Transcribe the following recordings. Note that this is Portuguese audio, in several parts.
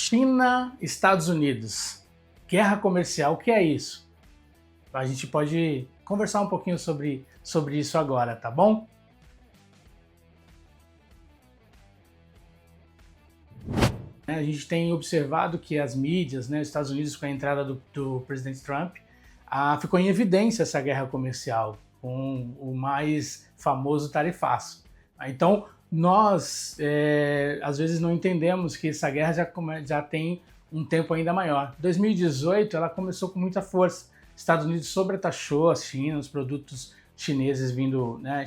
China, Estados Unidos, guerra comercial, o que é isso? A gente pode conversar um pouquinho sobre isso agora, tá bom? A gente tem observado que as mídias, os Estados Unidos com a entrada do presidente Trump, ficou em evidência essa guerra comercial, com o mais famoso tarifaço. Então, nós, às vezes, não entendemos que essa guerra já tem um tempo ainda maior. Em 2018, ela começou com muita força. Estados Unidos sobretaxou a China, os produtos chineses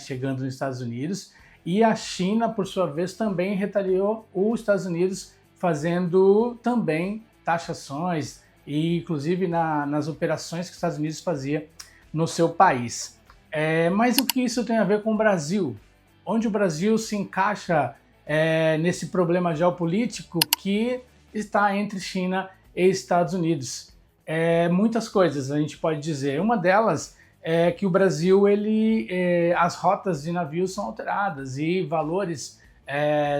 chegando nos Estados Unidos, e a China, por sua vez, também retaliou os Estados Unidos, fazendo também taxações, e inclusive nas operações que os Estados Unidos fazia no seu país. Mas o que isso tem a ver com o Brasil? Onde o Brasil se encaixa nesse problema geopolítico que está entre China e Estados Unidos? Muitas coisas a gente pode dizer. Uma delas é que o Brasil, as rotas de navios são alteradas e valores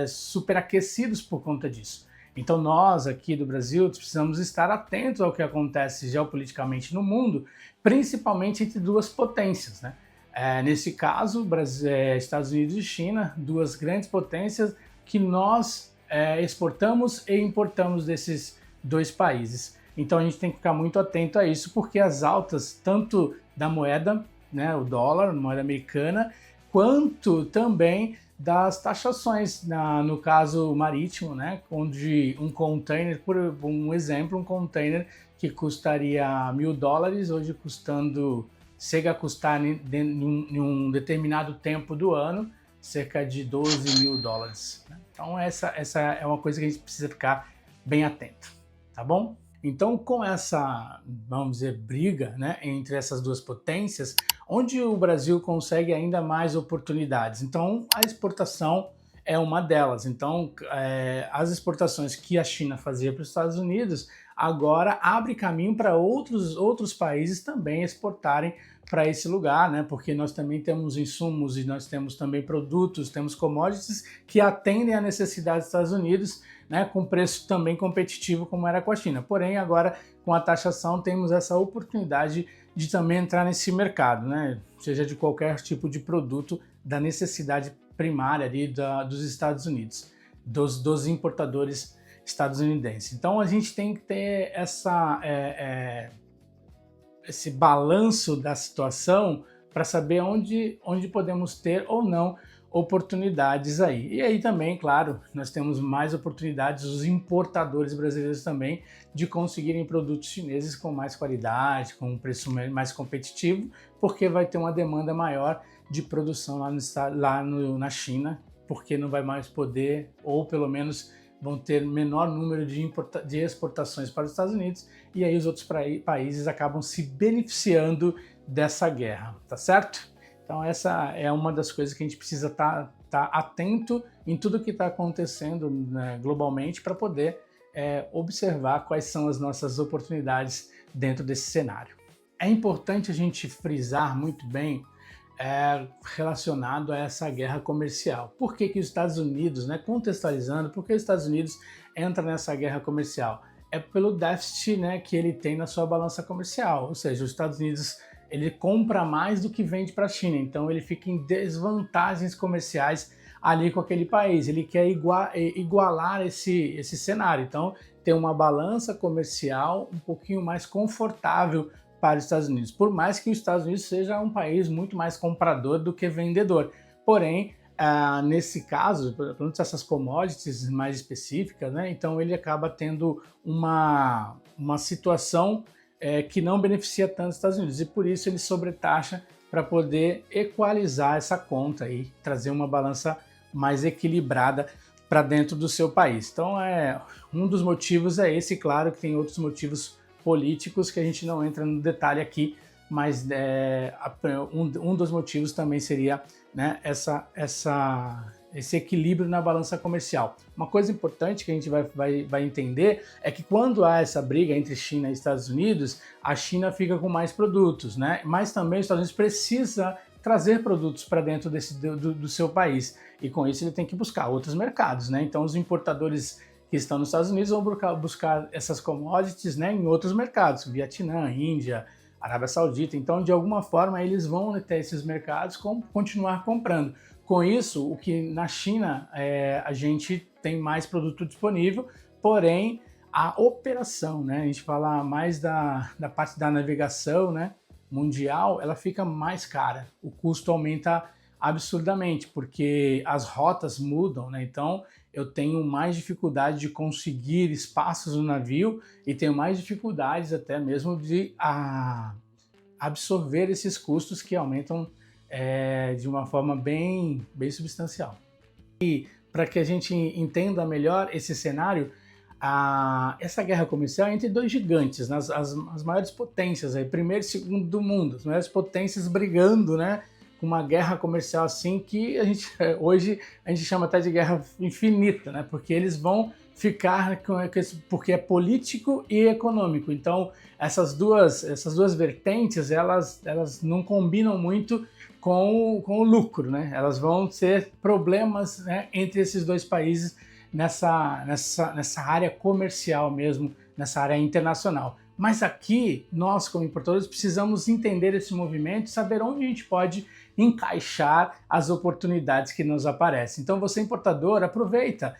superaquecidos por conta disso. Então nós aqui do Brasil precisamos estar atentos ao que acontece geopoliticamente no mundo, principalmente entre duas potências, né? Nesse caso, Estados Unidos e China, duas grandes potências que nós exportamos e importamos desses dois países. Então a gente tem que ficar muito atento a isso, porque as altas, tanto da moeda, o dólar, moeda americana, quanto também das taxações, no caso marítimo, onde um container, por um exemplo, um container que custaria $1.000, hoje chega a custar em um determinado tempo do ano, cerca de $12.000. Então essa é uma coisa que a gente precisa ficar bem atento, tá bom? Então, com essa, vamos dizer, briga entre essas duas potências, onde o Brasil consegue ainda mais oportunidades? Então, a exportação é uma delas. Então, as exportações que a China fazia para os Estados Unidos, agora abre caminho para outros países também exportarem para esse lugar, porque nós também temos insumos e nós temos também produtos, temos commodities que atendem à necessidade dos Estados Unidos, com preço também competitivo como era com a China. Porém, agora com a taxação temos essa oportunidade de também entrar nesse mercado, seja de qualquer tipo de produto da necessidade primária ali dos Estados Unidos, dos importadores estadunidenses. Então a gente tem que ter esse balanço da situação para saber onde podemos ter ou não oportunidades aí. E aí também, claro, nós temos mais oportunidades, os importadores brasileiros também, de conseguirem produtos chineses com mais qualidade, com um preço mais competitivo, porque vai ter uma demanda maior de produção na China, porque não vai mais poder, ou pelo menos vão ter menor número de exportações para os Estados Unidos, e aí os outros países acabam se beneficiando dessa guerra, tá certo? Então essa é uma das coisas que a gente precisa estar atento em tudo que está acontecendo globalmente para poder observar quais são as nossas oportunidades dentro desse cenário. É importante a gente frisar muito bem relacionado a essa guerra comercial. Por que os Estados Unidos, contextualizando, por que os Estados Unidos entra nessa guerra comercial? É pelo déficit que ele tem na sua balança comercial, ou seja, os Estados Unidos ele compra mais do que vende para a China, então ele fica em desvantagens comerciais ali com aquele país, ele quer igualar esse cenário, então tem uma balança comercial um pouquinho mais confortável para os Estados Unidos, por mais que os Estados Unidos seja um país muito mais comprador do que vendedor. Porém, nesse caso, pelo menos essas commodities mais específicas, então ele acaba tendo uma situação que não beneficia tanto os Estados Unidos, e por isso ele sobretaxa para poder equalizar essa conta e trazer uma balança mais equilibrada para dentro do seu país. Então, um dos motivos é esse, claro que tem outros motivos políticos que a gente não entra no detalhe aqui, mas um dos motivos também seria esse equilíbrio na balança comercial. Uma coisa importante que a gente vai entender é que quando há essa briga entre China e Estados Unidos, a China fica com mais produtos, mas também os Estados Unidos precisa trazer produtos para dentro do seu país, e com isso ele tem que buscar outros mercados, Então os importadores que estão nos Estados Unidos vão buscar essas commodities, né, em outros mercados, Vietnã, Índia, Arábia Saudita. Então, de alguma forma, eles vão até esses mercados continuar comprando. Com isso, o que na China a gente tem mais produto disponível, porém a operação, né, a gente fala mais da parte da navegação, né, mundial, ela fica mais cara. O custo aumenta absurdamente, porque as rotas mudam, né? Então eu tenho mais dificuldade de conseguir espaços no navio e tenho mais dificuldades até mesmo de absorver esses custos que aumentam de uma forma bem substancial. E para que a gente entenda melhor esse cenário, essa guerra comercial é entre dois gigantes, né? As maiores potências, aí, primeiro e segundo do mundo, as maiores potências brigando, né? Com uma guerra comercial assim que hoje a gente chama até de guerra infinita, né? Porque eles vão ficar porque é político e econômico. Então essas duas vertentes elas não combinam muito com o lucro, né? Elas vão ser problemas, né, entre esses dois países nessa área comercial mesmo, nessa área internacional. Mas aqui, nós como importadores precisamos entender esse movimento e saber onde a gente pode encaixar as oportunidades que nos aparecem. Então você importador, aproveita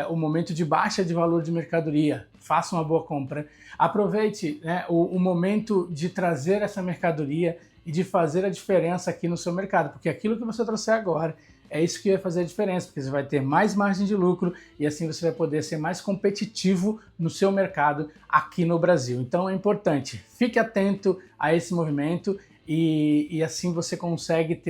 o momento de baixa de valor de mercadoria, faça uma boa compra, aproveite, né, o momento de trazer essa mercadoria e de fazer a diferença aqui no seu mercado, porque aquilo que você trouxer agora é isso que vai fazer a diferença, porque você vai ter mais margem de lucro e assim você vai poder ser mais competitivo no seu mercado aqui no Brasil. Então é importante, fique atento a esse movimento e assim você consegue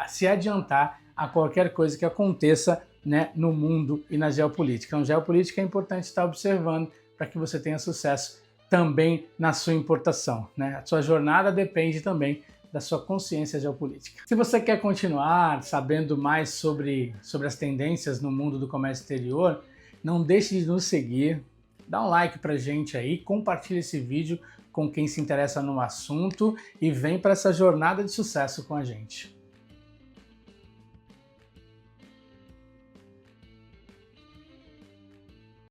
se adiantar a qualquer coisa que aconteça, né, no mundo e na geopolítica. Então, geopolítica é importante estar observando para que você tenha sucesso também na sua importação, né? A sua jornada depende também da sua consciência geopolítica. Se você quer continuar sabendo mais sobre as tendências no mundo do comércio exterior, não deixe de nos seguir, dá um like pra gente aí, compartilhe esse vídeo com quem se interessa no assunto e vem para essa jornada de sucesso com a gente.